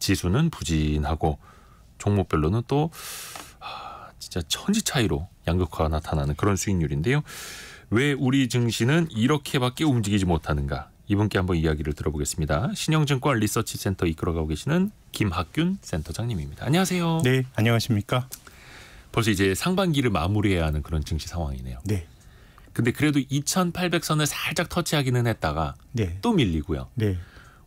지수는 부진하고 종목별로는 또 진짜 천지 차이로 양극화가 나타나는 그런 수익률인데요. 왜 우리 증시는 이렇게밖에 움직이지 못하는가? 이분께 한번 이야기를 들어보겠습니다. 신영증권 리서치센터 이끌어가고 계시는 김학균 센터장님입니다. 안녕하세요. 네, 안녕하십니까? 벌써 이제 상반기를 마무리해야 하는 그런 증시 상황이네요. 네. 근데 그래도 2,800선을 살짝 터치하기는 했다가 네. 또 밀리고요. 네.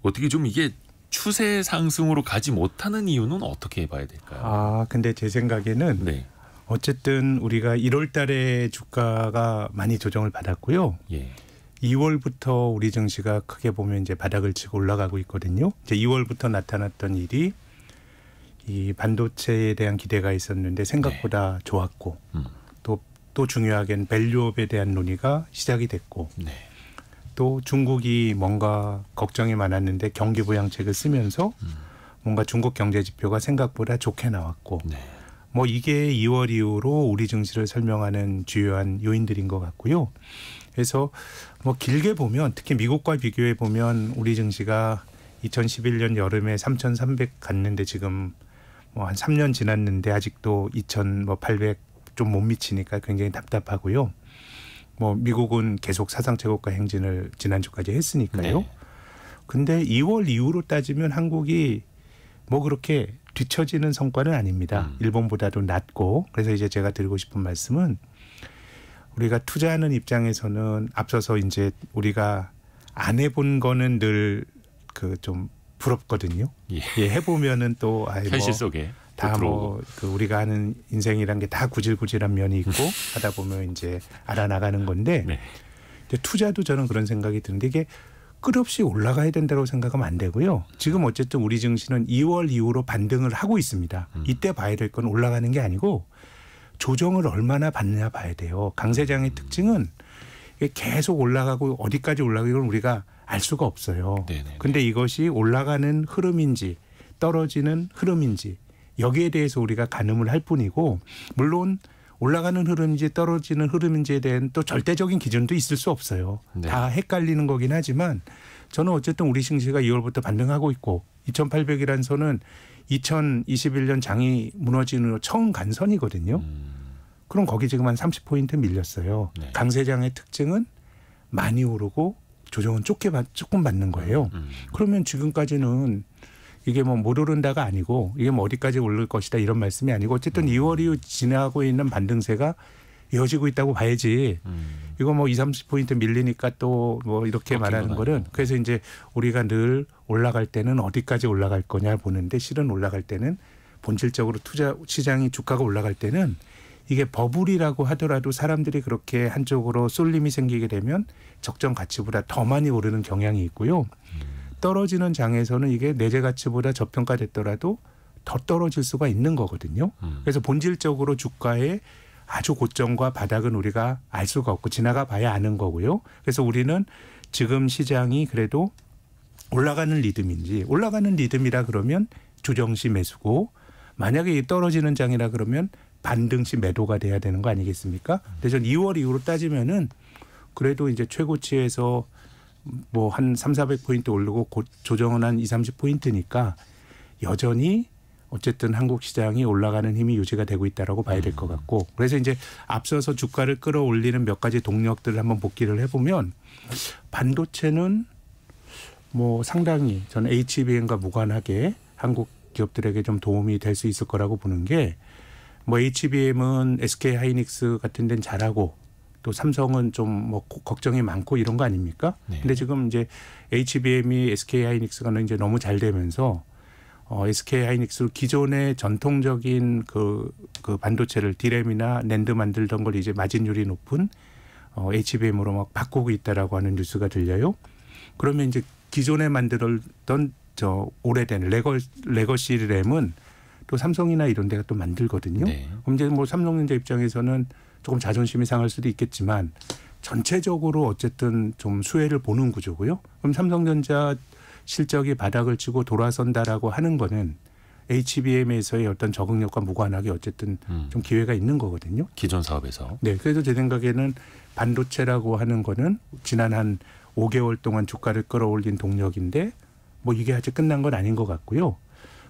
어떻게 좀 이게 추세 상승으로 가지 못하는 이유는 어떻게 봐야 될까요? 근데 제 생각에는 네. 어쨌든 우리가 1월 달에 주가가 많이 조정을 받았고요. 예. 2월부터 우리 증시가 크게 보면 이제 바닥을 치고 올라가고 있거든요. 이제 2월부터 나타났던 일이 이 반도체에 대한 기대가 있었는데 생각보다 좋았고 또 중요하게는 밸류업에 대한 논의가 시작이 됐고 네. 또 중국이 뭔가 걱정이 많았는데 경기 부양책을 쓰면서 뭔가 중국 경제 지표가 생각보다 좋게 나왔고 네. 뭐 이게 2월 이후로 우리 증시를 설명하는 주요한 요인들인 것 같고요. 그래서 뭐 길게 보면 특히 미국과 비교해 보면 우리 증시가 2011년 여름에 3,300 갔는데 지금 뭐 한 3년 지났는데 아직도 2,800 좀 못 미치니까 굉장히 답답하고요. 뭐 미국은 계속 사상 최고가 행진을 지난주까지 했으니까요. 네. 근데 2월 이후로 따지면 한국이 뭐 그렇게 뒤처지는 성과는 아닙니다. 일본보다도 낮고. 그래서 이제 제가 드리고 싶은 말씀은 우리가 투자하는 입장에서는 앞서서 이제 우리가 안 해본 거는 늘 그 좀 부럽거든요. 예. 예, 해보면은 또 현실 속에 다 뭐 그 우리가 하는 인생이란 게 다 구질구질한 면이 있고 하다 보면 이제 알아나가는 건데 네. 이제 투자도 저는 그런 생각이 드는데 이게 끝없이 올라가야 된다고 생각하면 안 되고요. 지금 어쨌든 우리 증시는 2월 이후로 반등을 하고 있습니다. 이때 봐야 될 건 올라가는 게 아니고 조정을 얼마나 받느냐 봐야 돼요. 강세장의 특징은 이게 계속 올라가고 어디까지 올라가고 이건 우리가 알 수가 없어요. 그런데 이것이 올라가는 흐름인지 떨어지는 흐름인지 여기에 대해서 우리가 가늠을 할 뿐이고 물론 올라가는 흐름인지 떨어지는 흐름인지에 대한 또 절대적인 기준도 있을 수 없어요. 네. 다 헷갈리는 거긴 하지만 저는 어쨌든 우리 증시가 2월부터 반등하고 있고 2,800이라는 선은 2021년 장이 무너지는 후 처음 간 선이거든요. 그럼 거기 지금 한 30포인트 밀렸어요. 네. 강세장의 특징은 많이 오르고 조정은 조금 받는 거예요. 그러면 지금까지는 이게 뭐 못 오른다가 아니고 이게 뭐 어디까지 오를 것이다 이런 말씀이 아니고 어쨌든 2월 이후 지나고 있는 반등세가 이어지고 있다고 봐야지. 이거 뭐 20, 30포인트 밀리니까 또 뭐 이렇게 말하는 거는 그래서 이제 우리가 늘 올라갈 때는 어디까지 올라갈 거냐 보는데 실은 올라갈 때는 본질적으로 투자 시장이 주가가 올라갈 때는 이게 버블이라고 하더라도 사람들이 그렇게 한쪽으로 쏠림이 생기게 되면 적정 가치보다 더 많이 오르는 경향이 있고요. 떨어지는 장에서는 이게 내재 가치보다 저평가됐더라도 더 떨어질 수가 있는 거거든요. 그래서 본질적으로 주가의 아주 고점과 바닥은 우리가 알 수가 없고 지나가 봐야 아는 거고요. 그래서 우리는 지금 시장이 그래도 올라가는 리듬인지 올라가는 리듬이라 그러면 조정시 매수고 만약에 떨어지는 장이라 그러면 반등시 매도가 돼야 되는 거 아니겠습니까? 근데 전 2월 이후로 따지면은 그래도 이제 최고치에서 뭐 한 300-400포인트 오르고 조정은 한 20-30포인트니까 여전히 어쨌든 한국 시장이 올라가는 힘이 유지가 되고 있다라고 봐야 될 것 같고 그래서 이제 앞서서 주가를 끌어올리는 몇 가지 동력들을 한번 복기를 해보면 반도체는 뭐 상당히 저는 HBM과 무관하게 한국 기업들에게 좀 도움이 될 수 있을 거라고 보는 게 뭐 HBM은 SK 하이닉스 같은 데는 잘하고 또 삼성은 좀 뭐 걱정이 많고 이런 거 아닙니까? 네. 근데 지금 이제 HBM이 SK 하이닉스가 이제 너무 잘 되면서 SK 하이닉스 기존의 전통적인 그 반도체를 디램이나 낸드 만들던 걸 이제 마진율이 높은 HBM으로 막 바꾸고 있다라고 하는 뉴스가 들려요. 그러면 이제 기존에 만들었던 저 오래된 레거시 램은 또 삼성이나 이런 데가 또 만들거든요. 네. 그럼 이제 뭐 삼성전자 입장에서는 조금 자존심이 상할 수도 있겠지만 전체적으로 어쨌든 좀 수혜를 보는 구조고요. 그럼 삼성전자 실적이 바닥을 치고 돌아선다라고 하는 거는 HBM에서의 어떤 적응력과 무관하게 어쨌든 좀 기회가 있는 거거든요. 기존 사업에서. 네. 그래서 제 생각에는 반도체라고 하는 거는 지난 한 5개월 동안 주가를 끌어올린 동력인데 뭐 이게 아직 끝난 건 아닌 것 같고요.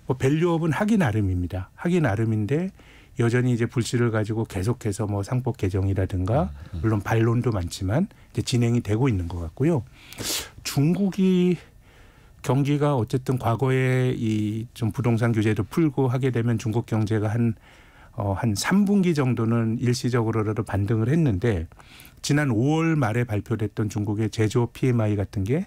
뭐 밸류업은 하기 나름입니다. 하기 나름인데 여전히 이제 불씨를 가지고 계속해서 뭐 상법 개정이라든가 물론 반론도 많지만 이제 진행이 되고 있는 것 같고요. 중국이 경기가 어쨌든 과거에 이 좀 부동산 규제도 풀고 하게 되면 중국 경제가 한 3분기 정도는 일시적으로라도 반등을 했는데 지난 5월 말에 발표됐던 중국의 제조업 PMI 같은 게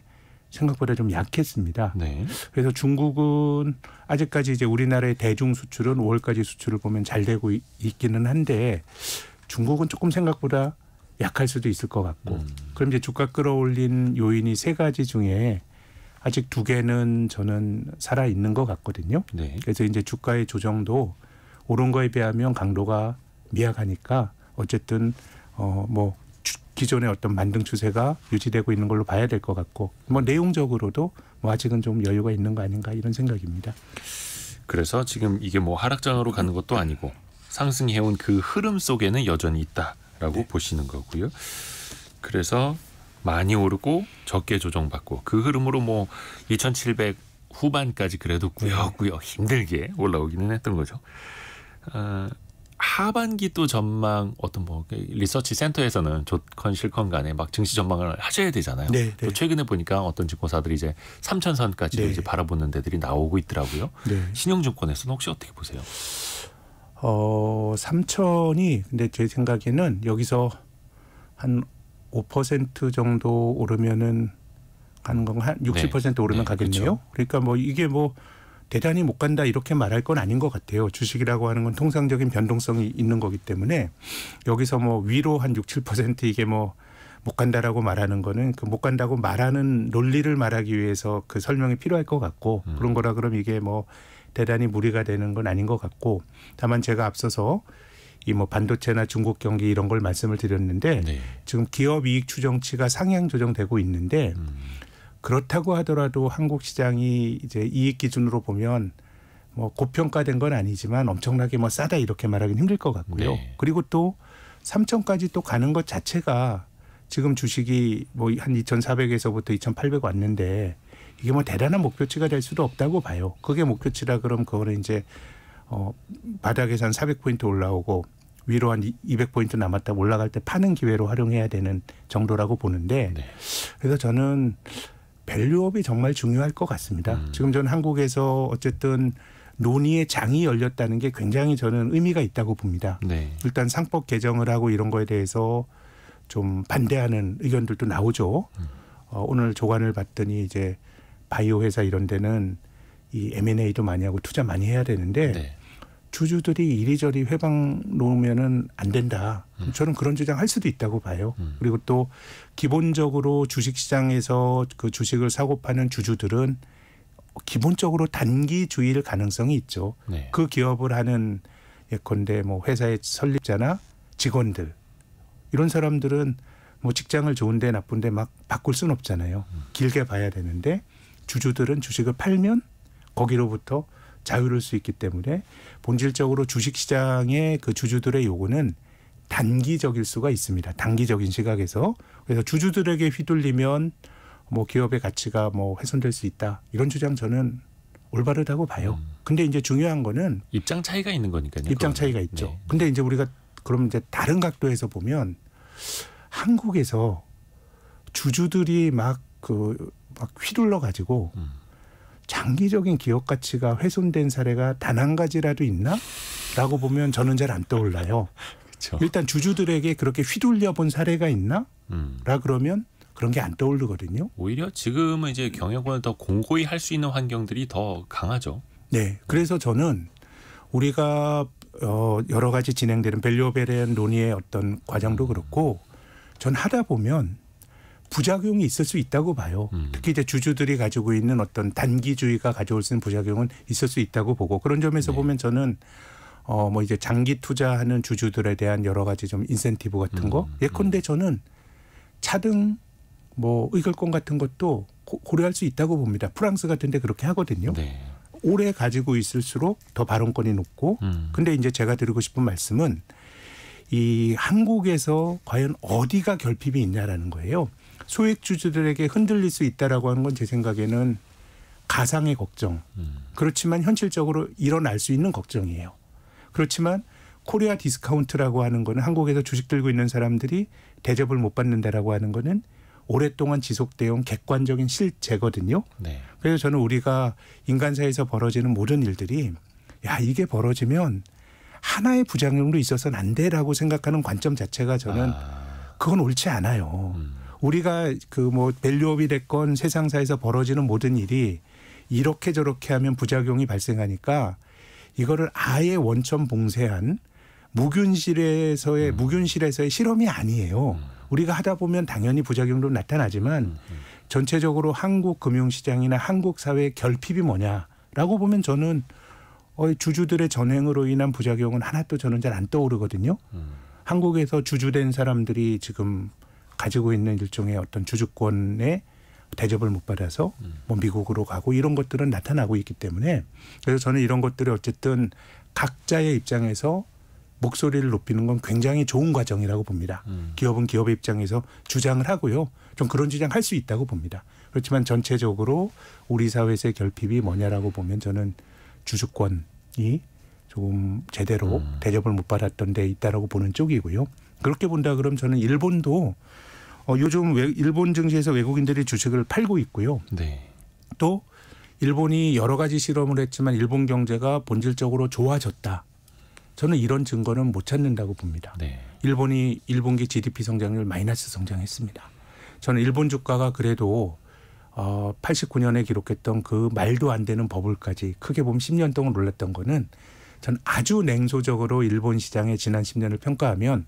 생각보다 좀 약했습니다. 네. 그래서 중국은 아직까지 이제 우리나라의 대중 수출은 5월까지 수출을 보면 잘 되고 있기는 한데 중국은 조금 생각보다 약할 수도 있을 것 같고 그럼 이제 주가 끌어올린 요인이 3가지 중에 아직 2개는 저는 살아 있는 것 같거든요. 네. 그래서 이제 주가의 조정도 오른 거에 비하면 강도가 미약하니까 어쨌든 뭐 기존의 어떤 만등 추세가 유지되고 있는 걸로 봐야 될 것 같고 뭐 내용적으로도 뭐 아직은 좀 여유가 있는 거 아닌가 이런 생각입니다. 그래서 지금 이게 뭐 하락장으로 가는 것도 아니고 상승해온 그 흐름 속에는 여전히 있다라고 네. 보시는 거고요. 그래서 많이 오르고 적게 조정받고 그 흐름으로 뭐 2,700 후반까지 그래도 꾸역꾸역 힘들게 올라오기는 했던 거죠. 하반기 또 전망 어떤 뭐 리서치 센터에서는 좋건 싫건 간에 막 증시 전망을 하셔야 되잖아요. 네, 또 네. 최근에 보니까 어떤 증권사들이 이제 3,000선까지도 네. 이제 바라보는 데들이 나오고 있더라고요. 네. 신용증권에서는 혹시 어떻게 보세요? 3천이 근데 제 생각에는 여기서 한 5% 정도 오르면은 가는 건가 한 60% 네. 오르면 네, 가겠네요. 그렇죠. 그러니까 뭐 이게 뭐 대단히 못 간다 이렇게 말할 건 아닌 것 같아요. 주식이라고 하는 건 통상적인 변동성이 있는 거기 때문에 여기서 뭐 위로 한 6, 7% 이게 뭐 못 간다라고 말하는 거는 그 못 간다고 말하는 논리를 말하기 위해서 그 설명이 필요할 것 같고 그런 거라 그럼 이게 뭐 대단히 무리가 되는 건 아닌 것 같고 다만 제가 앞서서 이 뭐 반도체나 중국 경기 이런 걸 말씀을 드렸는데 네. 지금 기업 이익 추정치가 상향 조정되고 있는데 그렇다고 하더라도 한국 시장이 이제 이익 기준으로 보면 뭐 고평가된 건 아니지만 엄청나게 뭐 싸다 이렇게 말하기는 힘들 것 같고요. 네. 그리고 또 3천까지 또 가는 것 자체가 지금 주식이 뭐 한 2,400에서부터 2,800 왔는데 이게 뭐 대단한 목표치가 될 수도 없다고 봐요. 그게 목표치라 그럼 그거는 이제 바닥에서 한 400포인트 올라오고 위로 한 200포인트 남았다 올라갈 때 파는 기회로 활용해야 되는 정도라고 보는데 네. 그래서 저는 밸류업이 정말 중요할 것 같습니다. 지금 저는 한국에서 어쨌든 논의의 장이 열렸다는 게 굉장히 저는 의미가 있다고 봅니다. 네. 일단 상법 개정을 하고 이런 거에 대해서 좀 반대하는 의견들도 나오죠. 오늘 조간을 봤더니 이제 바이오 회사 이런 데는 이 M&A도 많이 하고 투자 많이 해야 되는데 네. 주주들이 이리저리 회방 놓으면은 안 된다. 저는 그런 주장할 수도 있다고 봐요. 그리고 또 기본적으로 주식시장에서 그 주식을 사고 파는 주주들은 기본적으로 단기주의일 가능성이 있죠. 네. 그 기업을 하는 예컨대 뭐 회사의 설립자나 직원들 이런 사람들은 뭐 직장을 좋은데 나쁜데 막 바꿀 수는 없잖아요. 길게 봐야 되는데 주주들은 주식을 팔면 거기로부터 자유로울 수 있기 때문에 본질적으로 주식시장의 그 주주들의 요구는 단기적일 수가 있습니다. 단기적인 시각에서. 그래서 주주들에게 휘둘리면 뭐 기업의 가치가 뭐 훼손될 수 있다. 이런 주장 저는 올바르다고 봐요. 근데 이제 중요한 거는 입장 차이가 있는 거니까요. 입장 그거는. 차이가 있죠. 네. 근데 이제 우리가 그럼 이제 다른 각도에서 보면 한국에서 주주들이 막 휘둘러 가지고 장기적인 기업 가치가 훼손된 사례가 단 한 가지라도 있나? 라고 보면 저는 잘 안 떠올라요. 그렇죠. 일단 주주들에게 그렇게 휘둘려 본 사례가 있나? 라 그러면 그런 게 안 떠오르거든요. 오히려 지금은 이제 경영권을 더 공고히 할 수 있는 환경들이 더 강하죠. 네. 그래서 저는 우리가 여러 가지 진행되는 밸류업에 대한 논의의 어떤 과정도 그렇고 전 하다 보면 부작용이 있을 수 있다고 봐요. 특히 이제 주주들이 가지고 있는 어떤 단기주의가 가져올 수 있는 부작용은 있을 수 있다고 보고 그런 점에서 네. 보면 저는 뭐 이제 장기 투자하는 주주들에 대한 여러 가지 좀 인센티브 같은 거 예컨대 저는 차등 뭐 의결권 같은 것도 고려할 수 있다고 봅니다. 프랑스 같은 데 그렇게 하거든요. 네. 오래 가지고 있을수록 더 발언권이 높고 근데 이제 제가 드리고 싶은 말씀은 이 한국에서 과연 어디가 결핍이 있냐라는 거예요. 소액 주주들에게 흔들릴 수 있다라고 하는 건 제 생각에는 가상의 걱정. 그렇지만 현실적으로 일어날 수 있는 걱정이에요. 그렇지만 코리아 디스카운트라고 하는 거는 한국에서 주식 들고 있는 사람들이 대접을 못 받는다라고 하는 거는 오랫동안 지속되어 온 객관적인 실제거든요. 네. 그래서 저는 우리가 인간사에서 벌어지는 모든 일들이 야 이게 벌어지면 하나의 부작용으로 있어서는 안 돼라고 생각하는 관점 자체가 저는 그건 옳지 않아요. 우리가 그 뭐 밸류업이 됐건 세상사에서 벌어지는 모든 일이 이렇게 저렇게 하면 부작용이 발생하니까 이거를 아예 원천 봉쇄한 무균실에서의 실험이 아니에요. 우리가 하다 보면 당연히 부작용도 나타나지만 전체적으로 한국 금융시장이나 한국 사회의 결핍이 뭐냐라고 보면 저는 주주들의 전횡으로 인한 부작용은 하나도 저는 잘 안 떠오르거든요. 한국에서 주주된 사람들이 지금 가지고 있는 일종의 어떤 주주권의 대접을 못 받아서 뭐 미국으로 가고 이런 것들은 나타나고 있기 때문에 그래서 저는 이런 것들이 어쨌든 각자의 입장에서 목소리를 높이는 건 굉장히 좋은 과정이라고 봅니다. 기업은 기업의 입장에서 주장을 하고요. 좀 그런 주장할 수 있다고 봅니다. 그렇지만 전체적으로 우리 사회에서의 결핍이 뭐냐라고 보면 저는 주주권이 조금 제대로 대접을 못 받았던 데 있다라고 보는 쪽이고요. 그렇게 본다 그러면 저는 일본도 요즘 일본 증시에서 외국인들이 주식을 팔고 있고요. 네. 또 일본이 여러 가지 실험을 했지만 일본 경제가 본질적으로 좋아졌다. 저는 이런 증거는 못 찾는다고 봅니다. 네. 일본이 1분기 GDP 성장률 마이너스 성장했습니다. 저는 일본 주가가 그래도 89년에 기록했던 그 말도 안 되는 버블까지 크게 보면 10년 동안 올랐던 거는 저는 아주 냉소적으로 일본 시장의 지난 10년을 평가하면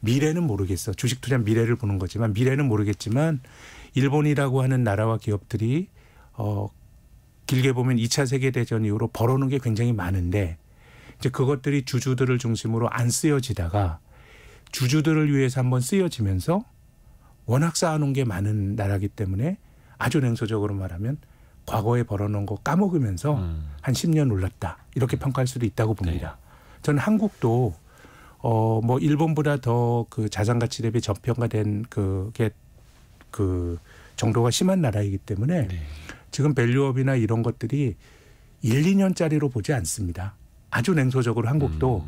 미래는 모르겠어. 주식 투자 미래를 보는 거지만 미래는 모르겠지만 일본이라고 하는 나라와 기업들이 길게 보면 2차 세계대전 이후로 벌어놓은 게 굉장히 많은데 이제 그것들이 주주들을 중심으로 안 쓰여지다가 주주들을 위해서 한번 쓰여지면서 워낙 쌓아놓은 게 많은 나라이기 때문에 아주 냉소적으로 말하면 과거에 벌어놓은 거 까먹으면서 한 10년 올랐다. 이렇게 평가할 수도 있다고 봅니다. 네. 저는 한국도 뭐 일본보다 더 그 자산가치 대비 저평가된 그게 그 정도가 심한 나라이기 때문에 네. 지금 밸류업이나 이런 것들이 1, 2년짜리로 보지 않습니다. 아주 냉소적으로 한국도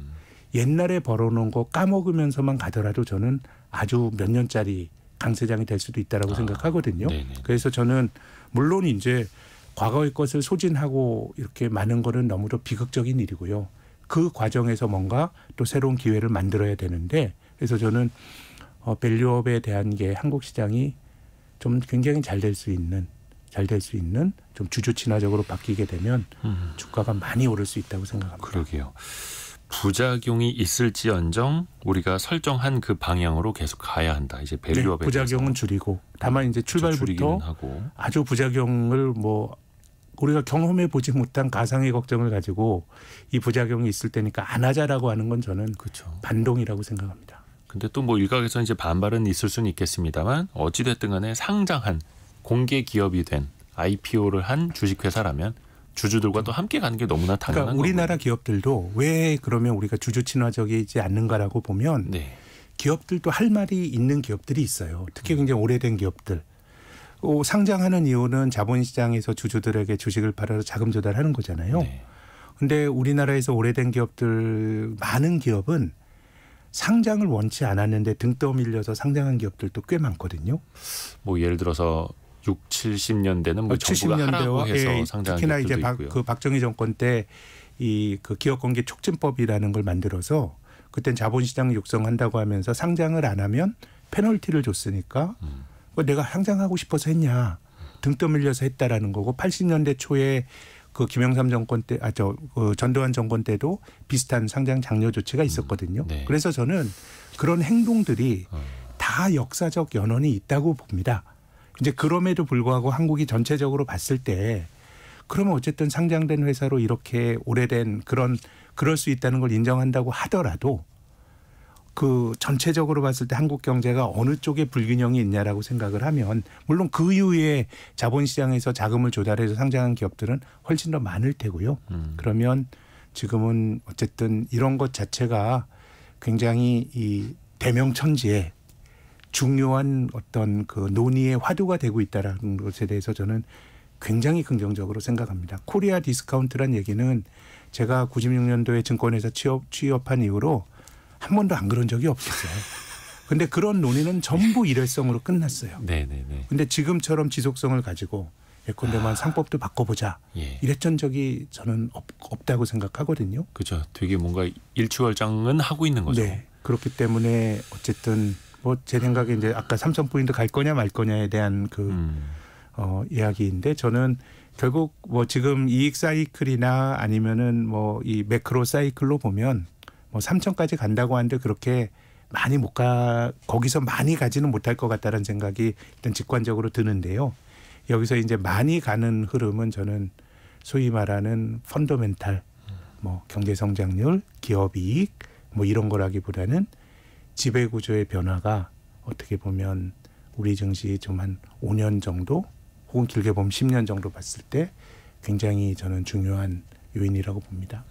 옛날에 벌어놓은 거 까먹으면서만 가더라도 저는 아주 몇 년짜리 강세장이 될 수도 있다라고 생각하거든요. 네네. 그래서 저는 물론 이제 과거의 것을 소진하고 이렇게 많은 거는 너무도 비극적인 일이고요. 그 과정에서 뭔가 또 새로운 기회를 만들어야 되는데 그래서 저는 밸류업에 대한 게 한국 시장이 좀 굉장히 잘 될 수 있는 좀 주주 친화적으로 바뀌게 되면 주가가 많이 오를 수 있다고 생각합니다. 그러게요. 부작용이 있을지언정 우리가 설정한 그 방향으로 계속 가야 한다. 이제 밸류업에 네, 부작용은 줄이고 다만 이제 출발부터 아주 부작용을 뭐 우리가 경험해 보지 못한 가상의 걱정을 가지고 이 부작용이 있을 테니까 안 하자라고 하는 건 저는 그렇죠. 반동이라고 생각합니다. 근데 또 뭐 일각에서 이제 반발은 있을 수는 있겠습니다만 어찌 됐든 간에 상장한 공개 기업이 된 IPO를 한 주식회사라면 주주들과 또 함께 가는 게 너무나 당연한 거예요. 그러니까 우리나라 기업들도 왜 그러면 우리가 주주 친화적이지 않는가라고 보면 네. 기업들도 할 말이 있는 기업들이 있어요. 특히 굉장히 오래된 기업들. 상장하는 이유는 자본시장에서 주주들에게 주식을 팔아서 자금 조달하는 거잖아요. 그런데 네. 우리나라에서 오래된 기업들 많은 기업은 상장을 원치 않았는데 등 떠밀려서 상장한 기업들도 꽤 많거든요. 뭐 예를 들어서 6, 70년대는 뭐 정부가 하라고 해서 상장한 특히나 이제 있고요. 그 박정희 정권 때 이 그 기업공개 촉진법이라는 걸 만들어서 그땐 자본시장 육성한다고 하면서 상장을 안 하면 페널티를 줬으니까 내가 상장하고 싶어서 했냐 등 떠밀려서 했다라는 거고 80년대 초에 그 김영삼 정권 때 그 전두환 정권 때도 비슷한 상장 장려 조치가 있었거든요. 네. 그래서 저는 그런 행동들이 다 역사적 연원이 있다고 봅니다. 이제 그럼에도 불구하고 한국이 전체적으로 봤을 때 그러면 어쨌든 상장된 회사로 이렇게 오래된 그럴 수 있다는 걸 인정한다고 하더라도 그 전체적으로 봤을 때 한국 경제가 어느 쪽에 불균형이 있냐라고 생각을 하면 물론 그 이후에 자본시장에서 자금을 조달해서 상장한 기업들은 훨씬 더 많을 테고요. 그러면 지금은 어쨌든 이런 것 자체가 굉장히 이 대명천지에 중요한 어떤 그 논의의 화두가 되고 있다라는 것에 대해서 저는 굉장히 긍정적으로 생각합니다. 코리아 디스카운트란 얘기는 제가 96년도에 증권회사 취업한 이후로 한 번도 안 그런 적이 없었어요. 근데 그런 논의는 전부 일회성으로 끝났어요. 네네네. 근데 지금처럼 지속성을 가지고 예컨대만 상법도 바꿔보자. 예. 이랬던 적이 저는 없다고 생각하거든요. 그죠. 되게 뭔가 일취월장은 하고 있는 거죠. 네. 그렇기 때문에 어쨌든 뭐 제 생각에 이제 아까 삼성 포인트 갈 거냐 말 거냐에 대한 이야기인데 저는 결국 뭐 지금 이익 사이클이나 아니면은 뭐 이 매크로 사이클로 보면 뭐 3천까지 간다고 하는데 그렇게 많이 못 거기서 많이 가지는 못할 것 같다는 생각이 일단 직관적으로 드는데요. 여기서 이제 많이 가는 흐름은 저는 소위 말하는 펀더멘탈, 뭐 경제 성장률, 기업 이익 뭐 이런 거라기보다는 지배 구조의 변화가 어떻게 보면 우리 증시 좀 한 5년 정도 혹은 길게 보면 10년 정도 봤을 때 굉장히 저는 중요한 요인이라고 봅니다.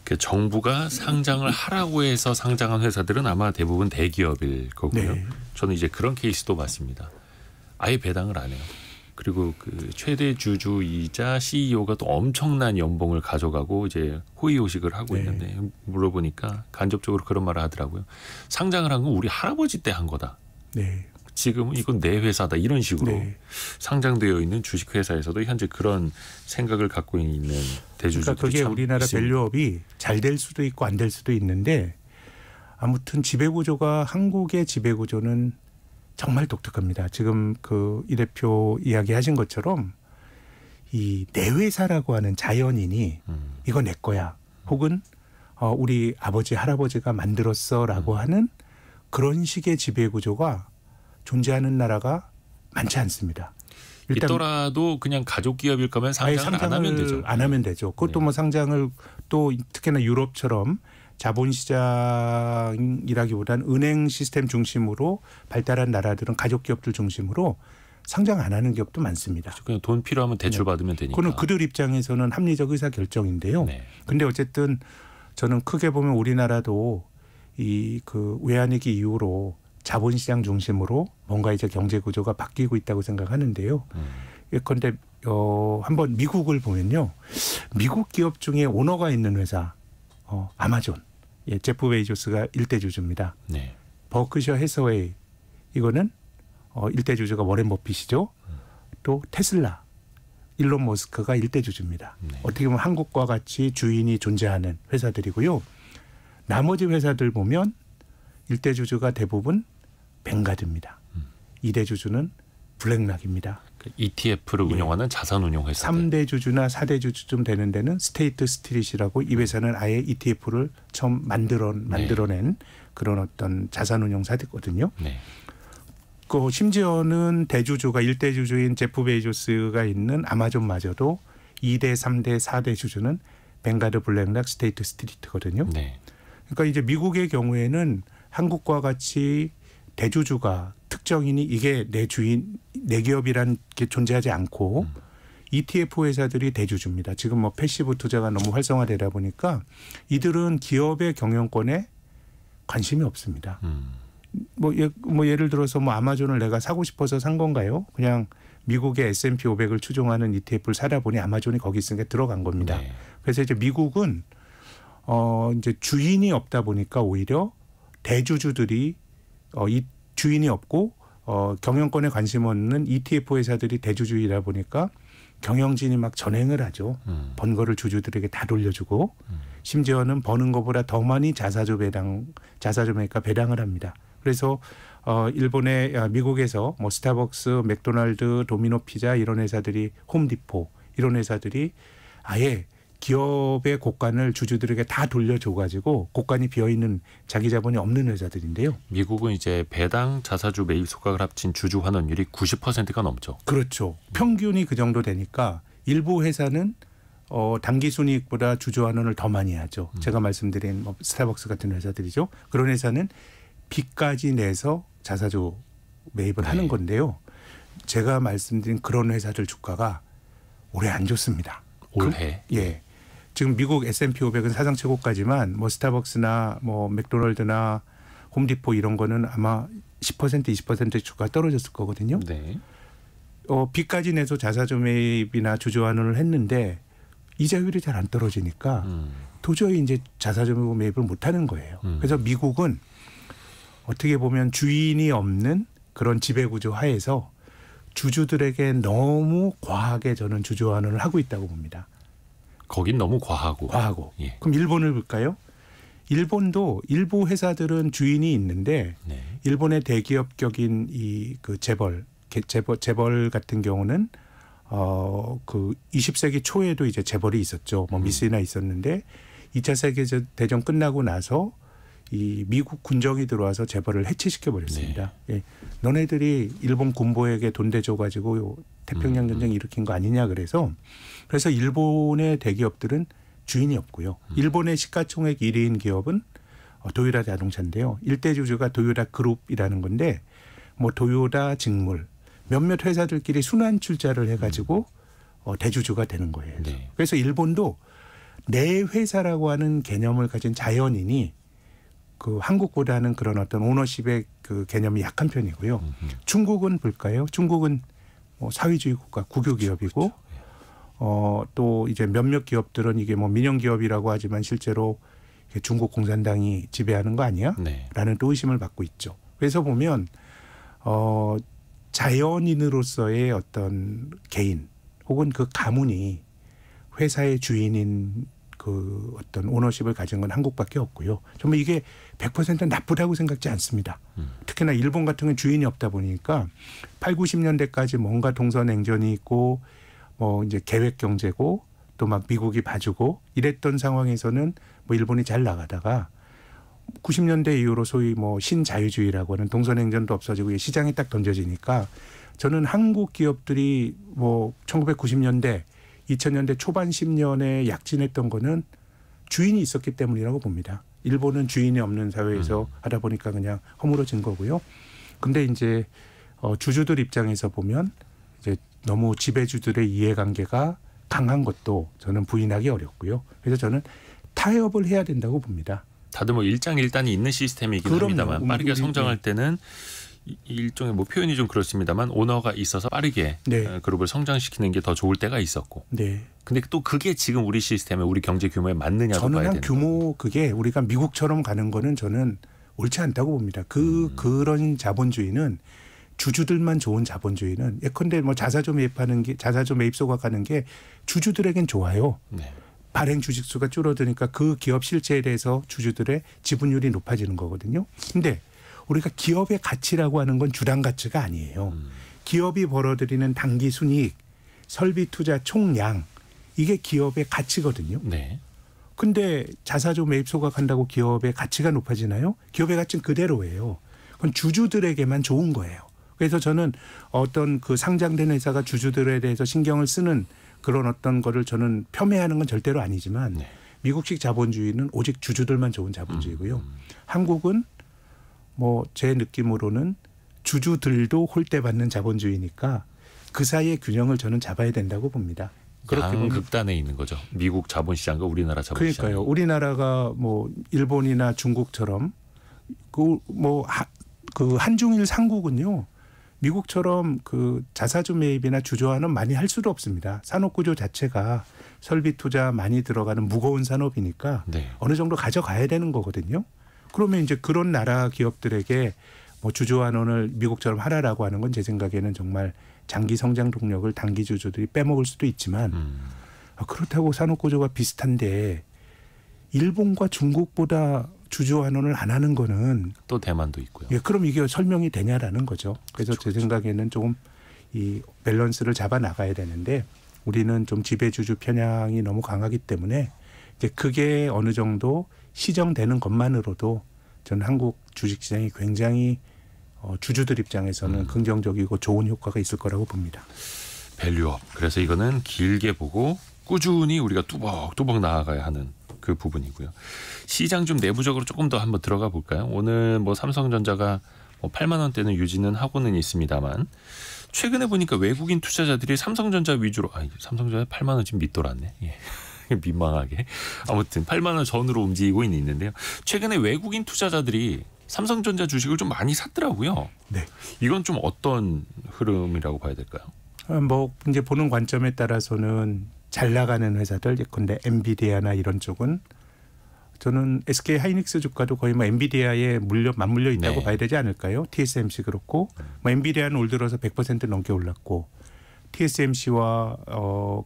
그 정부가 상장을 하라고 해서 상장한 회사들은 아마 대부분 대기업일 거고요. 네. 저는 이제 그런 케이스도 봤습니다. 아예 배당을 안 해요. 그리고 그 최대 주주이자 CEO가 또 엄청난 연봉을 가져가고 이제 호의호식을 하고 있는데 물어보니까 간접적으로 그런 말을 하더라고요. 상장을 한 건 우리 할아버지 때 한 거다. 네. 지금은 이건 내 회사다 이런 식으로 네. 상장되어 있는 주식회사에서도 현재 그런 생각을 갖고 있는 대주주들이 그러니까 그게 참 우리나라 있습니다. 밸류업이 잘 될 수도 있고 안 될 수도 있는데 아무튼 지배구조가 한국의 지배구조는 정말 독특합니다. 지금 그 이 대표 이야기하신 것처럼 이 내 회사라고 하는 자연인이 이거 내 거야 혹은 우리 아버지 할아버지가 만들었어라고 하는 그런 식의 지배구조가 존재하는 나라가 많지 않습니다. 일단 있더라도 그냥 가족 기업일 거면 상장을 안 하면 되죠. 안 하면 되죠. 그것도 뭐 상장을 또 특히나 유럽처럼 자본시장이라기보다는 은행 시스템 중심으로 발달한 나라들은 가족 기업들 중심으로 상장 안 하는 기업도 많습니다. 그냥 돈 필요하면 대출 받으면 되니까. 그거는 그들 입장에서는 합리적 의사 결정인데요. 네. 근데 어쨌든 저는 크게 보면 우리나라도 이 그 외환위기 이후로 자본시장 중심으로 뭔가 이제 경제 구조가 바뀌고 있다고 생각하는데요. 예컨대 한번 미국을 보면요. 미국 기업 중에 오너가 있는 회사 아마존. 예, 제프 베이조스가 일대 주주입니다. 네. 버크셔 해서웨이 이거는 일대 주주가 워렌 버핏이죠. 또 테슬라 일론 머스크가 일대 주주입니다. 네. 어떻게 보면 한국과 같이 주인이 존재하는 회사들이고요. 나머지 회사들 보면 일대 주주가 대부분 뱅가드입니다. 2대 주주는 블랙락입니다. ETF를 운영하는 자산운용 회사. 3대 주주나 4대 주주쯤 되는 데는 스테이트 스트릿이라고 이 회사는 아예 ETF를 처음 만들어낸 그런 어떤 자산운용사거든요. 네. 그 심지어는 대주주가 1대 주주인 제프 베이조스가 있는 아마존마저도 2대, 3대, 4대 주주는 뱅가드, 블랙락, 스테이트 스트리트거든요. 네. 그러니까 이제 미국의 경우에는 한국과 같이 대주주가 특정인이 이게 내 주인, 내 기업이란 게 존재하지 않고 ETF 회사들이 대주주입니다. 지금 뭐 패시브 투자가 너무 활성화되다 보니까 이들은 기업의 경영권에 관심이 없습니다. 뭐 예를 들어서 뭐 아마존을 내가 사고 싶어서 산 건가요? 그냥 미국의 S&P 500을 추종하는 ETF를 사다 보니 아마존이 거기 있으니까 들어간 겁니다. 네. 그래서 이제 미국은 이제 주인이 없다 보니까 오히려 대주주들이 이 주인이 없고 경영권에 관심 없는 ETF 회사들이 대주주이다 보니까 경영진이 막 전횡을 하죠. 번 거를 주주들에게 다 돌려주고 심지어는 버는 것보다 더 많이 자사주 매입과 배당을 합니다. 그래서 미국에서 뭐 스타벅스, 맥도날드, 도미노 피자 이런 회사들이 홈디포 이런 회사들이 아예 기업의 곳간을 주주들에게 다 돌려줘가지고 곳간이 비어있는 자기 자본이 없는 회사들인데요. 미국은 이제 배당, 자사주 매입 소각을 합친 주주 환원율이 90%가 넘죠. 그렇죠. 평균이 그 정도 되니까 일부 회사는 당기 순이익보다 주주 환원을 더 많이 하죠. 제가 말씀드린 뭐 스타벅스 같은 회사들이죠. 그런 회사는 빚까지 내서 자사주 매입을 하는 건데요. 제가 말씀드린 그런 회사들 주가가 올해 안 좋습니다. 올해? 예. 지금 미국 S&P 500은 사상 최고까지만 뭐 스타벅스나 뭐 맥도날드나 홈디포 이런 거는 아마 10% 20% 주가 떨어졌을 거거든요. 네. 빚까지 내서 자사주 매입이나 주주환원을 했는데 이자율이 잘 안 떨어지니까 도저히 이제 자사주 매입을 못 하는 거예요. 그래서 미국은 어떻게 보면 주인이 없는 그런 지배구조 하에서 주주들에게 너무 과하게 저는 주주환원을 하고 있다고 봅니다. 거긴 너무 과하고. 예. 그럼 일본을 볼까요? 일본도 일부 회사들은 주인이 있는데 네. 일본의 대기업격인 이 그 재벌 같은 경우는 그 20세기 초에도 이제 재벌이 있었죠. 뭐 미쓰이나 있었는데 2차 세계대전 끝나고 나서 이 미국 군정이 들어와서 재벌을 해체시켜 버렸습니다. 네. 예. 너네들이 일본 군보에게 돈 대줘 가지고 태평양 전쟁 일으킨 거 아니냐 그래서 일본의 대기업들은 주인이 없고요. 일본의 시가총액 1위인 기업은 도요타 자동차인데요. 일대 주주가 도요타 그룹이라는 건데 뭐 도요타 직물 몇몇 회사들끼리 순환 출자를 해가지고 대주주가 되는 거예요. 네. 그래서 일본도 내 회사라고 하는 개념을 가진 자연인이 그 한국보다는 그런 어떤 오너십의 그 개념이 약한 편이고요. 중국은 볼까요? 중국은 뭐 사회주의 국가 국유 기업이고 또 이제 몇몇 기업들은 이게 뭐 민영 기업이라고 하지만 실제로 중국 공산당이 지배하는 거 아니야? 네. 라는 또 의심을 받고 있죠. 그래서 보면 자연인으로서의 어떤 개인 혹은 그 가문이 회사의 주인인 그 어떤 오너십을 가진 건 한국밖에 없고요. 정말 이게 100% 나쁘다고 생각지 않습니다. 특히나 일본 같은 건 주인이 없다 보니까 8, 90년대까지 뭔가 동서냉전이 있고 뭐 이제 계획 경제고 또 막 미국이 봐주고 이랬던 상황에서는 뭐 일본이 잘 나가다가 90년대 이후로 소위 뭐 신자유주의라고 하는 동서냉전도 없어지고 시장이 딱 던져지니까 저는 한국 기업들이 뭐 1990년대 2000년대 초반 10년에 약진했던 거는 주인이 있었기 때문이라고 봅니다. 일본은 주인이 없는 사회에서 하다 보니까 그냥 허물어진 거고요. 근데 이제 주주들 입장에서 보면 이제 너무 지배주들의 이해관계가 강한 것도 저는 부인하기 어렵고요. 그래서 저는 타협을 해야 된다고 봅니다. 다들 뭐 일장일단이 있는 시스템이긴 그럼요. 합니다만 빠르게 성장할 때는 일종의 뭐 표현이 좀 그렇습니다만 오너가 있어서 빠르게 네. 그룹을 성장시키는 게 더 좋을 때가 있었고. 네. 근데 또 그게 지금 우리 시스템에 우리 경제 규모에 맞느냐도 저는 봐야 한 되는 규모 그게 우리가 미국처럼 가는 거는 저는 옳지 않다고 봅니다. 그런 자본주의는 주주들만 좋은 자본주의는 예컨대 뭐 자사주 매입하는 게 자사주 매입 소각하는 게 주주들에겐 좋아요. 네. 발행 주식수가 줄어드니까 그 기업 실체에 대해서 주주들의 지분율이 높아지는 거거든요. 근데 우리가 기업의 가치라고 하는 건 주당 가치가 아니에요. 기업이 벌어들이는 당기 순이익, 설비 투자 총량 이게 기업의 가치거든요. 네. 근데 자사주 매입 소각한다고 기업의 가치가 높아지나요? 기업의 가치는 그대로예요. 그건 주주들에게만 좋은 거예요. 그래서 저는 어떤 그 상장된 회사가 주주들에 대해서 신경을 쓰는 그런 어떤 거를 저는 폄훼하는 건 절대로 아니지만 네. 미국식 자본주의는 오직 주주들만 좋은 자본주의고요. 한국은 뭐 제 느낌으로는 주주들도 홀대받는 자본주의니까 그 사이의 균형을 저는 잡아야 된다고 봅니다. 그렇게 보면 극단에 있는 거죠. 미국 자본시장과 우리나라 자본시장. 그러니까요. 우리나라가 뭐 일본이나 중국처럼 그 한중일 상국은요. 미국처럼 그 자사주 매입이나 주주환원 많이 할 수도 없습니다. 산업 구조 자체가 설비 투자 많이 들어가는 무거운 산업이니까 네. 어느 정도 가져가야 되는 거거든요. 그러면 이제 그런 나라 기업들에게 뭐 주주환원을 미국처럼 하라라고 하는 건 제 생각에는 정말 장기 성장 동력을 단기 주주들이 빼먹을 수도 있지만 그렇다고 산업 구조가 비슷한데 일본과 중국보다 주주환원을 안 하는 거는 또 대만도 있고요. 예, 그럼 이게 설명이 되냐라는 거죠. 그래서 제 생각에는 조금 이 밸런스를 잡아 나가야 되는데 우리는 좀 지배주주 편향이 너무 강하기 때문에 이제 그게 어느 정도 시정되는 것만으로도 저는 한국 주식시장이 굉장히 주주들 입장에서는 긍정적이고 좋은 효과가 있을 거라고 봅니다. 밸류업. 그래서 이거는 길게 보고 꾸준히 우리가 뚜벅뚜벅 나아가야 하는 그 부분이고요. 시장 좀 내부적으로 조금 더 한번 들어가 볼까요? 오늘 뭐 삼성전자가 뭐 8만 원대는 유지는 하고는 있습니다만 최근에 보니까 외국인 투자자들이 삼성전자 위주로 삼성전자 8만 원 지금 밑돌았네. 예. 민망하게. 아무튼 8만 원 전으로 움직이고 있는데요. 최근에 외국인 투자자들이 삼성전자 주식을 좀 많이 샀더라고요. 네. 이건 좀 어떤 흐름이라고 봐야 될까요? 뭐 이제 보는 관점에 따라서는 잘 나가는 회사들, 예컨대 엔비디아나 이런 쪽은 저는 SK 하이닉스 주가도 거의 뭐 엔비디아에 맞물려 있다고 네. 봐야 되지 않을까요? TSMC 그렇고 뭐 엔비디아는 올 들어서 100% 넘게 올랐고 TSMC와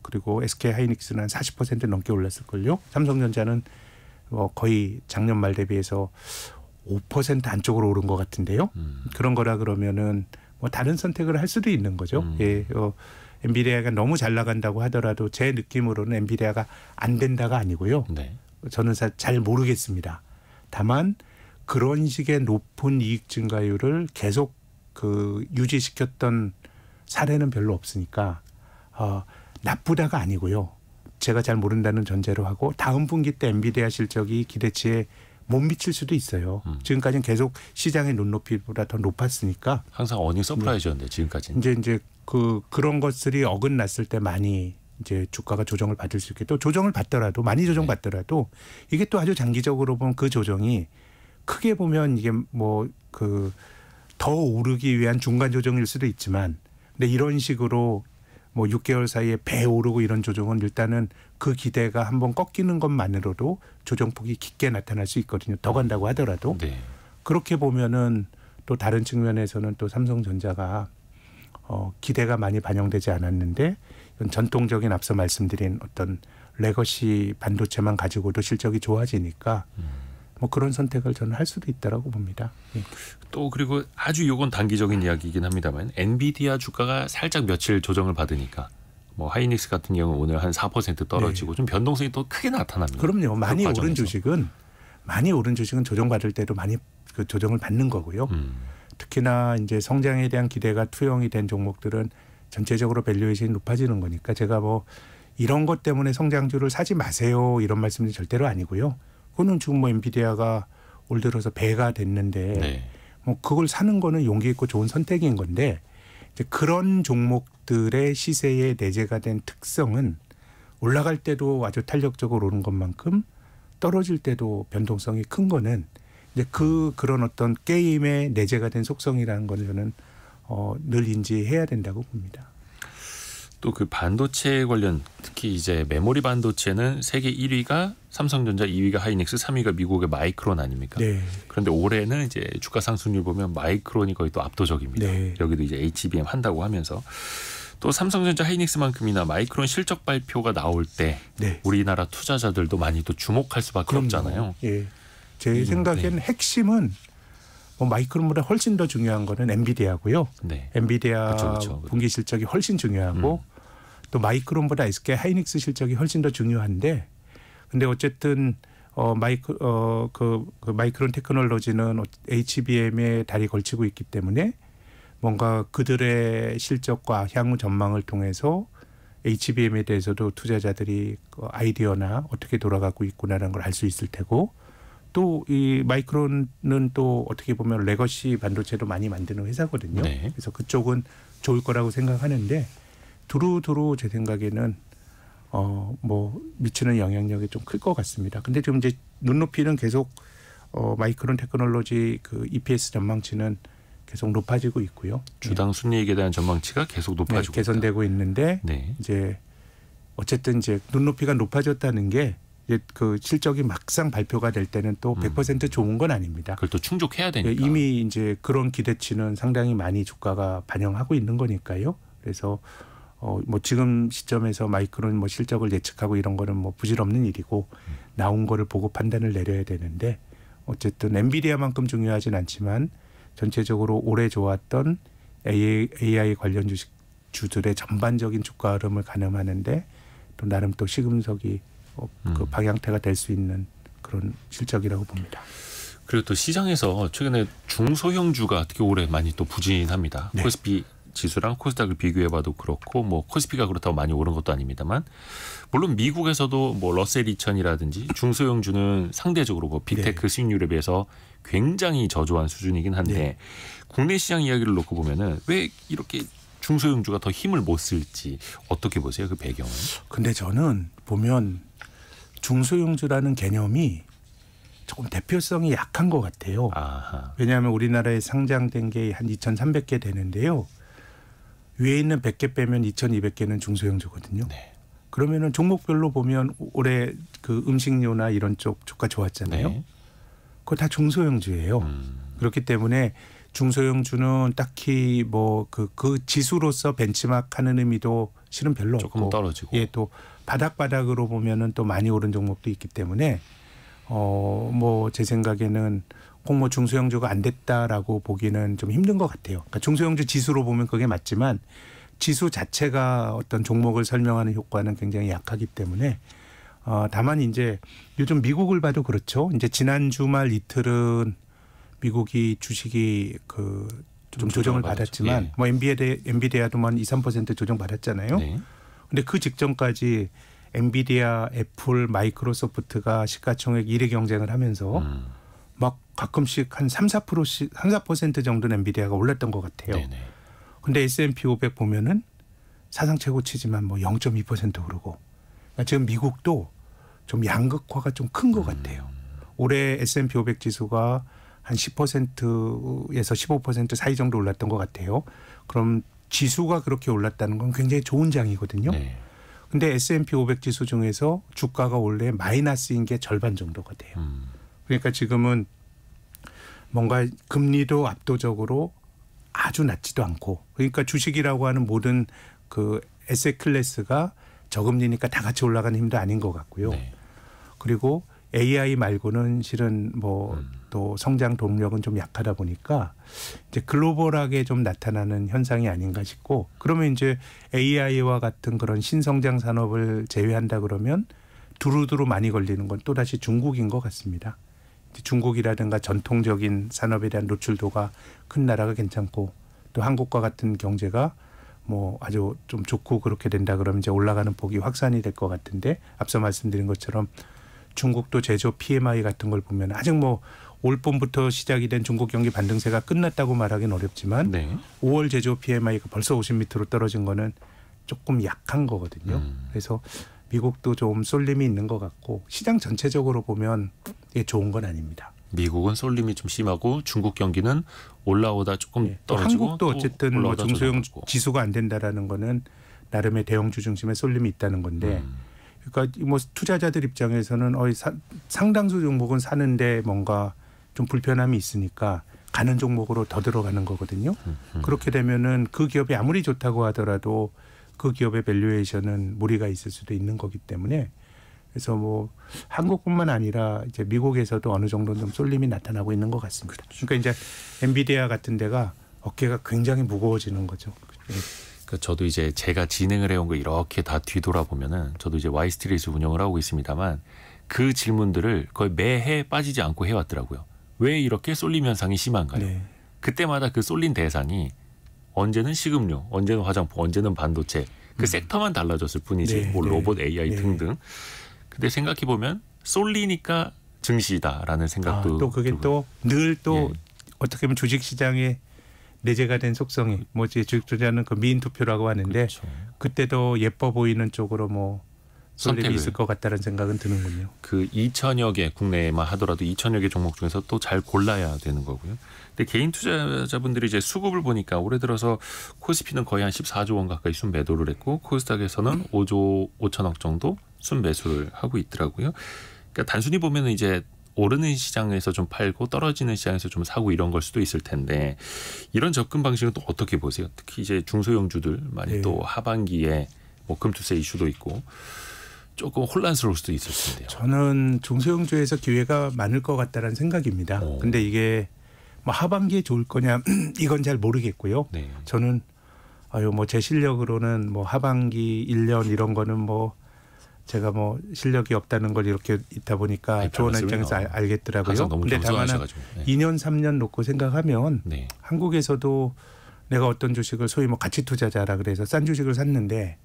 그리고 SK 하이닉스는 한 40% 넘게 올랐을걸요. 삼성전자는 거의 작년 말 대비해서 5% 안쪽으로 오른 것 같은데요. 그런 거라 그러면은 뭐 다른 선택을 할 수도 있는 거죠. 예, 엔비디아가 너무 잘 나간다고 하더라도 제 느낌으로는 엔비디아가 안 된다가 아니고요. 네. 저는 잘 모르겠습니다. 다만 그런 식의 높은 이익 증가율을 계속 유지시켰던 사례는 별로 없으니까 나쁘다가 아니고요. 제가 잘 모른다는 전제로 하고 다음 분기 때 엔비디아 실적이 기대치에 못 미칠 수도 있어요. 지금까지는 계속 시장의 눈높이보다 더 높았으니까 항상 어닝 서프라이즈였는데 지금까지는. 이제 그런 것들이 어긋났을 때 많이 이제 주가가 조정을 받을 수 있게 또 조정을 받더라도 많이 조정받더라도 이게 또 아주 장기적으로 보면 그 조정이 크게 보면 이게 더 오르기 위한 중간 조정일 수도 있지만 근데 이런 식으로 뭐 6개월 사이에 배 오르고 이런 조정은 일단은 그 기대가 한번 꺾이는 것만으로도 조정폭이 깊게 나타날 수 있거든요. 더 간다고 하더라도. 네. 그렇게 보면은 또 다른 측면에서는 또 삼성전자가 기대가 많이 반영되지 않았는데 이런 전통적인 앞서 말씀드린 어떤 레거시 반도체만 가지고도 실적이 좋아지니까 뭐 그런 선택을 저는 할 수도 있다라고 봅니다. 예. 또 그리고 아주 요건 단기적인 이야기이긴 합니다만 엔비디아 주가가 살짝 며칠 조정을 받으니까 뭐 하이닉스 같은 경우는 오늘 한 4% 떨어지고 좀 변동성이 또 크게 나타납니다. 그럼요. 많이 그 오른 과정에서. 주식은 조정받을 때도 많이 그 조정을 받는 거고요. 특히나 이제 성장에 대한 기대가 투영이 된 종목들은 전체적으로 밸류에이션이 높아지는 거니까 제가 뭐 이런 것 때문에 성장주를 사지 마세요 이런 말씀은 절대로 아니고요. 그거는 지금 뭐 엔비디아가 올 들어서 배가 됐는데 네. 뭐 그걸 사는 거는 용기 있고 좋은 선택인 건데 이제 그런 종목들의 시세에 내재가 된 특성은 올라갈 때도 아주 탄력적으로 오른 것만큼 떨어질 때도 변동성이 큰 거는 이제 그런 어떤 게임에 내재가 된 속성이라는 거는 저는 늘 인지해야 된다고 봅니다. 또 그 반도체 관련 특히 이제 메모리 반도체는 세계 1위가 삼성전자, 2위가 하이닉스, 3위가 미국의 마이크론 아닙니까? 네. 그런데 올해는 이제 주가 상승률 보면 마이크론이 거의 또 압도적입니다. 네. 여기도 이제 HBM 한다고 하면서 또 삼성전자, 하이닉스만큼이나 마이크론 실적 발표가 나올 때 네. 우리나라 투자자들도 많이 또 주목할 수밖에 없잖아요. 예. 제 생각에는 핵심은 뭐 마이크론보다 훨씬 더 중요한 거는 엔비디아고요. 네. 엔비디아 그쵸. 분기 실적이 훨씬 중요하고 또 마이크론보다 SK 하이닉스 실적이 훨씬 더 중요한데 근데 어쨌든 마이크론 테크놀로지는 HBM에 다리 걸치고 있기 때문에 뭔가 그들의 실적과 향후 전망을 통해서 HBM에 대해서도 투자자들이 아이디어나 어떻게 돌아가고 있구나라는 걸 알 수 있을 테고 또 이 마이크론은 또 어떻게 보면 레거시 반도체도 많이 만드는 회사거든요. 네. 그래서 그쪽은 좋을 거라고 생각하는데 두루두루 제 생각에는 뭐 미치는 영향력이 좀 클 것 같습니다. 근데 지금 이제 눈높이는 계속 마이크론 테크놀로지 그 EPS 전망치는 계속 높아지고 있고요. 주당 순이익에 대한 전망치가 계속 높아지고 개선되고 있는데 네. 이제 어쨌든 이제 눈높이가 높아졌다는 게 이제 그 실적이 막상 발표가 될 때는 또 100% 좋은 건 아닙니다. 그걸 또 충족해야 되니까. 이미 이제 그런 기대치는 상당히 많이 주가가 반영하고 있는 거니까요. 그래서 뭐 지금 시점에서 마이크론 뭐 실적을 예측하고 이런 거는 뭐 부질없는 일이고 나온 거를 보고 판단을 내려야 되는데 어쨌든 엔비디아만큼 중요하진 않지만 전체적으로 올해 좋았던 AI 관련 주들의 전반적인 주가 흐름을 가늠하는데 또 나름 또 시금석이 그 방향태가 될 수 있는 그런 실적이라고 봅니다. 그리고 또 시장에서 최근에 중소형주가 특히 올해 많이 또 부진합니다. 네. 코스피 지수랑 코스닥을 비교해봐도 그렇고 뭐 코스피가 그렇다고 많이 오른 것도 아닙니다만 물론 미국에서도 뭐 러셀 2000이라든지 중소형주는 상대적으로 뭐 빅테크 수익률에 비해서 굉장히 저조한 수준이긴 한데 국내 시장 이야기를 놓고 보면은 왜 이렇게 중소형주가 더 힘을 못 쓸지 어떻게 보세요? 그 배경은? 근데 저는 보면 중소형주라는 개념이 조금 대표성이 약한 것 같아요. 아하. 왜냐하면 우리나라에 상장된 게 한 2,300개 되는데요. 위에 있는 100개 빼면 2,200개는 중소형주거든요. 네. 그러면은 종목별로 보면 올해 그 음식료나 이런 쪽 주가 좋았잖아요. 네. 그거 다 중소형주예요. 그렇기 때문에 중소형주는 딱히 뭐 그 지수로서 벤치마크하는 의미도 실은 별로 조금 없고, 떨어지고. 예, 또 바닥바닥으로 보면은 또 많이 오른 종목도 있기 때문에 뭐 제 생각에는 꼭 뭐 중소형주가 안 됐다라고 보기는 좀 힘든 것 같아요. 그러니까 중소형주 지수로 보면 그게 맞지만 지수 자체가 어떤 종목을 설명하는 효과는 굉장히 약하기 때문에 다만 이제 요즘 미국을 봐도 그렇죠. 이제 지난 주말 이틀은 미국이 주식이 좀 조정을 받았지만 예. 뭐 엔비디아도 한 2, 3% 조정 받았잖아요. 네. 근데 그 직전까지 엔비디아, 애플, 마이크로소프트가 시가총액 1위 경쟁을 하면서 막 가끔씩 한 3, 4%씩 3, 4% 정도는 엔비디아가 올랐던 것 같아요. 네네. 근데 S&P 500 보면은 사상 최고치지만 뭐 0.2% 오르고. 그러니까 지금 미국도 좀 양극화가 좀 큰 것 같아요. 올해 S&P 500 지수가 한 10%에서 15% 사이 정도 올랐던 것 같아요. 그럼 지수가 그렇게 올랐다는 건 굉장히 좋은 장이거든요. 네. 근데 S&P 500 지수 중에서 주가가 원래 마이너스인 게 절반 정도가 돼요. 그러니까 지금은 뭔가 금리도 압도적으로 아주 낮지도 않고, 그러니까 주식이라고 하는 모든 그 에셋 클래스가 저금리니까 다 같이 올라가는 힘도 아닌 것 같고요. 네. 그리고 AI 말고는 실은 뭐 또 성장 동력은 좀 약하다 보니까 이제 글로벌하게 좀 나타나는 현상이 아닌가 싶고, 그러면 이제 AI와 같은 그런 신성장 산업을 제외한다 그러면 두루두루 많이 걸리는 건 또다시 중국인 것 같습니다. 중국이라든가 전통적인 산업에 대한 노출도가 큰 나라가 괜찮고, 또 한국과 같은 경제가 뭐 아주 좀 좋고 그렇게 된다 그러면 이제 올라가는 폭이 확산이 될 것 같은데, 앞서 말씀드린 것처럼 중국도 제조업 PMI 같은 걸 보면 아직 뭐 올 봄부터 시작이 된 중국 경기 반등세가 끝났다고 말하기는 어렵지만 네. 5월 제조업 PMI가 벌써 50 밑으로 떨어진 거는 조금 약한 거거든요. 그래서 미국도 좀 쏠림이 있는 것 같고, 시장 전체적으로 보면 이게 좋은 건 아닙니다. 미국은 쏠림이 좀 심하고 중국 경기는 올라오다 조금 예. 떨어지고, 한국도 어쨌든 뭐 올라오다 중소형 조정하고. 지수가 안 된다라는 거는 나름의 대형주 중심의 쏠림이 있다는 건데, 그러니까 뭐 투자자들 입장에서는 상당수 종목은 사는데 뭔가 좀 불편함이 있으니까 가는 종목으로 더 들어가는 거거든요. 그렇게 되면은 그 기업이 아무리 좋다고 하더라도 그 기업의 밸류에이션은 무리가 있을 수도 있는 거기 때문에, 그래서 뭐 한국뿐만 아니라 이제 미국에서도 어느 정도는 좀 쏠림이 나타나고 있는 것 같습니다. 그러니까 이제 엔비디아 같은 데가 어깨가 굉장히 무거워지는 거죠. 그러니까 저도 이제 제가 진행을 해온 거 이렇게 다 뒤돌아보면은, 저도 이제 와이스트리트에서 운영을 하고 있습니다만 그 질문들을 거의 매해 빠지지 않고 해왔더라고요. 왜 이렇게 쏠림 현상이 심한가요? 네. 그때마다 그 쏠린 대상이 언제는 식음료, 언제는 화장품, 언제는 반도체, 그 섹터만 달라졌을 뿐이지, 네, 뭐 네, 로봇, AI 네. 등등. 근데 생각해 보면 쏠리니까 증시다라는 생각도 또 그게 들고요. 또 늘 또 예. 어떻게 보면 주식시장에 내재가 된 속성이 뭐지, 주식투자는 그 미인 투표라고 하는데, 그렇죠. 그때도 예뻐 보이는 쪽으로 뭐 쏠림이 선택을. 있을 것 같다는 생각은 드는군요. 그 2천여 개, 국내에만 하더라도 2천여 개 종목 중에서 또 잘 골라야 되는 거고요. 근데 개인 투자자분들이 이제 수급을 보니까 올해 들어서 코스피는 거의 한 14조 원 가까이 순매도를 했고, 코스닥에서는 5조 5천억 정도 순매수를 하고 있더라고요. 그러니까 단순히 보면은 이제 오르는 시장에서 좀 팔고 떨어지는 시장에서 좀 사고 이런 걸 수도 있을 텐데, 이런 접근 방식은 또 어떻게 보세요? 특히 이제 중소형주들 많이 네. 또 하반기에 뭐 금투세 이슈도 있고 조금 혼란스러울 수도 있을 텐데요. 저는 중소형주에서 기회가 많을 것 같다는 생각입니다. 오. 근데 이게 뭐 하반기에 좋을 거냐 이건 잘 모르겠고요. 네. 저는 뭐 제 실력으로는 뭐 하반기 1년 이런 거는 뭐 제가 뭐 실력이 없다는 걸 이렇게 있다 보니까 아이, 조언 말씀을요. 입장에서 알겠더라고요. 항상 너무 근데 다만 겸손하셔가지고. 네. 2년 3년 놓고 생각하면 네. 한국에서도 내가 어떤 주식을 소위 뭐 가치 투자자라 그래서 싼 주식을 샀는데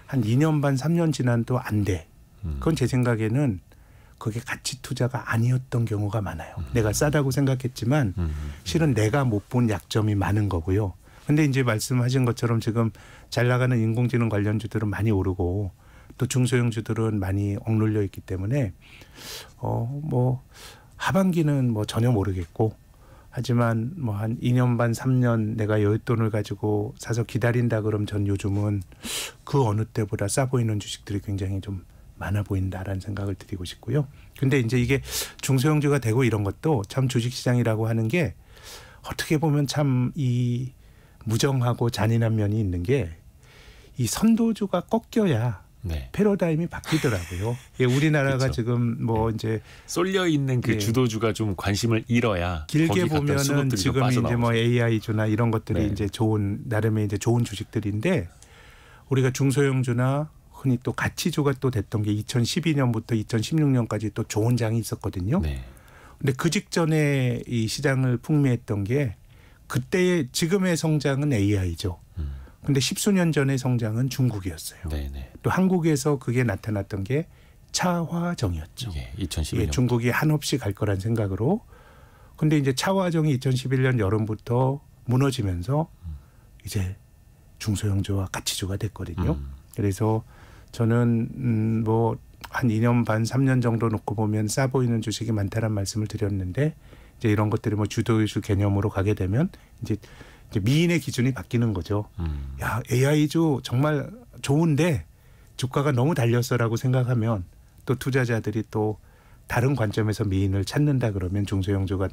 한 2년 반 3년 지나도 안 돼. 그건 제 생각에는 그게 가치 투자가 아니었던 경우가 많아요. 내가 싸다고 생각했지만 실은 내가 못 본 약점이 많은 거고요. 근데 이제 말씀하신 것처럼 지금 잘 나가는 인공지능 관련주들은 많이 오르고, 또 중소형주들은 많이 억눌려 있기 때문에 뭐 하반기는 뭐 전혀 모르겠고, 하지만 뭐 한 2년 반 3년 내가 여윳돈을 가지고 사서 기다린다 그러면 전 요즘은 그 어느 때보다 싸 보이는 주식들이 굉장히 좀 많아 보인다라는 생각을 드리고 싶고요. 근데 이제 이게 중소형주가 되고 이런 것도 참 주식시장이라고 하는 게 어떻게 보면 참 이 무정하고 잔인한 면이 있는 게 이 선도주가 꺾여야 네. 패러다임이 바뀌더라고요. 예, 우리나라가 그렇죠. 지금 뭐 이제 쏠려 있는 그 예. 주도주가 좀 관심을 잃어야 길게 거기 갔던 보면은 수급들이 좀 지금 이제 빠져나오죠. 뭐 AI주나 이런 것들이 네. 이제 좋은 나름의 이제 좋은 주식들인데 우리가 중소형주나 흔히 또 가치주가 또 됐던 게 2012년부터 2016년까지 또 좋은 장이 있었거든요. 네. 근데 그 직전에 이 시장을 풍미했던 게 그때의 지금의 성장은 AI죠. 근데 십수년 전의 성장은 중국이었어요. 네, 네. 또 한국에서 그게 나타났던 게 차화정이었죠. 예, 2012년. 예, 중국이 한없이 갈 거란 생각으로. 근데 이제 차화정이 2011년 여름부터 무너지면서 이제 중소형주와 가치주가 됐거든요. 그래서 저는 뭐 한 2년 반 3년 정도 놓고 보면 싸 보이는 주식이 많다는 말씀을 드렸는데 이제 이런 것들이 뭐 주도주 개념으로 가게 되면 이제 미인의 기준이 바뀌는 거죠. 야, AI주 정말 좋은데 주가가 너무 달렸어라고 생각하면 또 투자자들이 또 다른 관점에서 미인을 찾는다 그러면 중소형주가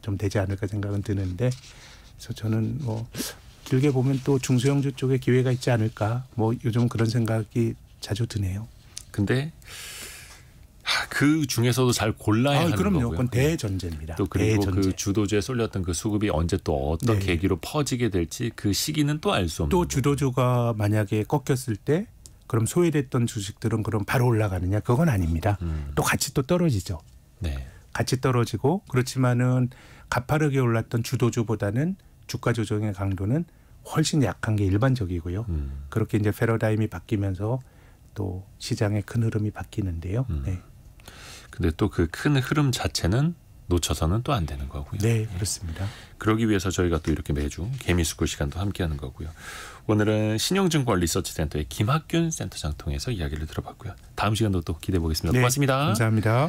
좀 되지 않을까 생각은 드는데 그래서 저는 뭐 길게 보면 또 중소형주 쪽에 기회가 있지 않을까 뭐 요즘 그런 생각이 자주 드네요. 근데 그 중에서도 잘 골라야 하는 그럼요. 거고요. 그건 대전제입니다. 또 그리고 대전제. 그 주도주에 쏠렸던 그 수급이 언제 또 어떤 네. 계기로 퍼지게 될지 그 시기는 또 알 수 없는 또 거고. 주도주가 만약에 꺾였을 때 그럼 소외됐던 주식들은 그럼 바로 올라가느냐? 그건 아닙니다. 또 같이 또 떨어지죠. 네. 같이 떨어지고 그렇지만은 가파르게 올랐던 주도주보다는 주가 조정의 강도는 훨씬 약한 게 일반적이고요. 그렇게 이제 패러다임이 바뀌면서 또 시장의 큰 흐름이 바뀌는데요. 네. 근데 또 그 큰 흐름 자체는 놓쳐서는 또 안 되는 거고요. 네, 그렇습니다. 그러기 위해서 저희가 또 이렇게 매주 개미숙고 시간도 함께하는 거고요. 오늘은 신영증권 리서치센터의 김학균 센터장 통해서 이야기를 들어봤고요. 다음 시간도 또 기대해 보겠습니다. 네, 고맙습니다. 감사합니다.